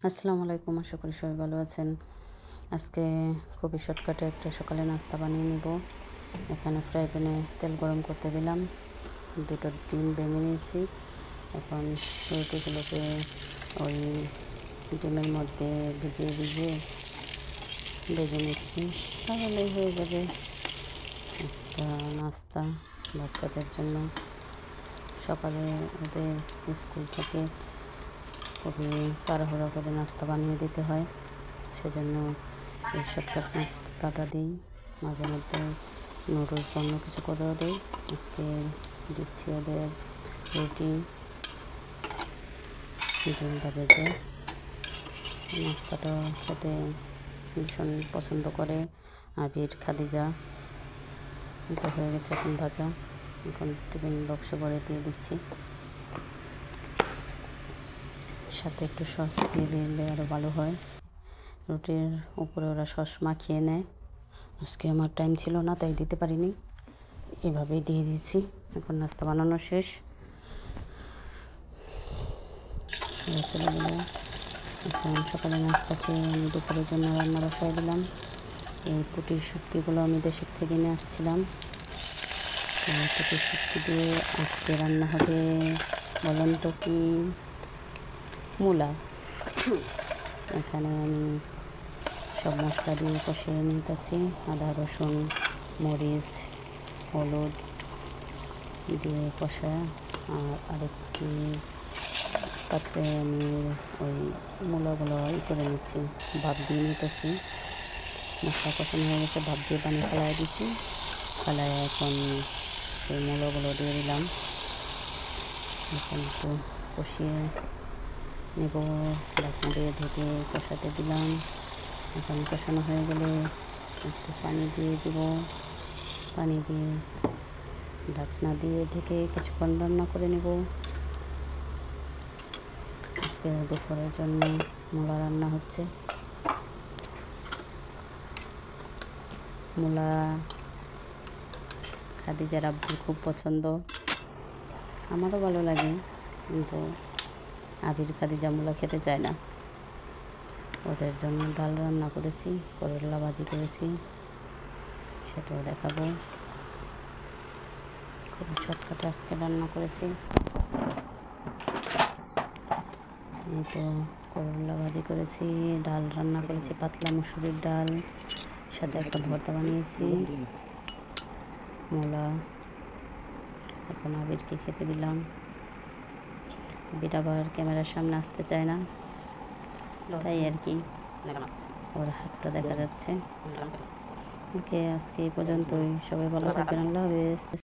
আসসালামু আলাইকুম। আশা করি সবাই ভালো আছেন। আজকে খুবই শর্টকাটে একটা সকালে নাস্তা বানিয়ে নিব। এখানে ফ্রাই প্যানে তেল গরম করতে দিলাম, দুটো ডিম ভেঙে নিয়েছি। এখন রুটিগুলোকে ওই ডিমের মধ্যে ভিজিয়ে ভেজে নিচ্ছি। তাহলেই হয়ে যাবে একটা নাস্তা বাচ্চাদের জন্য। সকালে ওদের স্কুল থেকে খুবই তাড়াহুড়া করে নাস্তা বানিয়ে দিতে হয়, সেজন্য এই শর্টকাট নাস্তাটা দিই। মাঝে মধ্যে নুডলস অন্য কিছু করেও দিই। আজকে দিচ্ছি ওদের রুটি ডিমটা ভেজে। নাস্তাটা খেতে ভীষণ পছন্দ করে আবির, খাদিজা। এটা হয়ে গেছে এখন ভাজা, এখন টিফিন বক্সে ভরে দিয়ে দিচ্ছি। সাথে একটু সস দিয়ে দিলে আরও ভালো হয়। রুটির উপরে ওরা সস মাখিয়ে নেয়। আজকে আমার টাইম ছিল না, তাই দিতে পারিনি, এভাবেই দিয়ে দিয়েছি। এখন নাস্তা বানানো শেষ। ছেলেগুলো এখন সকালে নাস্তা খেয়ে আমি দুপুরের জন্য রান্না বসাই দিলাম। এই পুঁটির শুটকিগুলো আমি দেশের থেকে নিয়ে আসছিলাম। পুঁটির শুটকি দিয়ে আজকে রান্না হবে বলেন তো কি, মূলা। এখানে আমি সব মশলা দিয়ে কষিয়ে নিতেছি। আদা, রসুন, মরিচ, হলুদ দিয়ে কষায় আরেকটি পাত্রে আমি ওই মূলাগুলো করে নিচ্ছি, ভাপ দিয়ে নিতেছি। মশলা কষানো হয়ে গেছে, ভাপ দিয়ে পানি ফেলাই দিচ্ছি। ফেলায় এখন সেই মূলাগুলো দিয়ে দিলাম। এখন একটু কষিয়ে নেব, ঢাকনা দিয়ে ঢেকে কষাতে দিলাম। এখন কষানো হয়ে গেলে একটু পানি দিয়ে দিব। পানি দিয়ে ঢাকনা দিয়ে ঢেকে কিছুক্ষণ রান্না করে নেব। আজকে দুপুরের জন্য মূলা রান্না হচ্ছে। মূলা খাদিজার আব্বুর খুব পছন্দ, আমারও ভালো লাগে, কিন্তু আবির খাদিজা মূলা খেতে চায় না। ওদের জন্য ডাল রান্না করেছি, করলা ভাজি করেছি, সেটাও দেখাবো। খুব শর্টকাটে আজকে রান্না করেছি। এই তো করলা ভাজি করেছি, ডাল রান্না করেছি, পাতলা মুসুরির ডাল, সাথে একটা ভর্তা বানিয়েছি মূলা। এখন আবিরকে খেতে দিলাম। আবির আবার ক্যামেরার সামনে আসতে চায় না, তাই আর কি, ওর হাতটা দেখা যাচ্ছে। ওকে, আজকে এই পর্যন্তই। সবাই ভালো থাকবেন। আল্লাহ হাফেজ।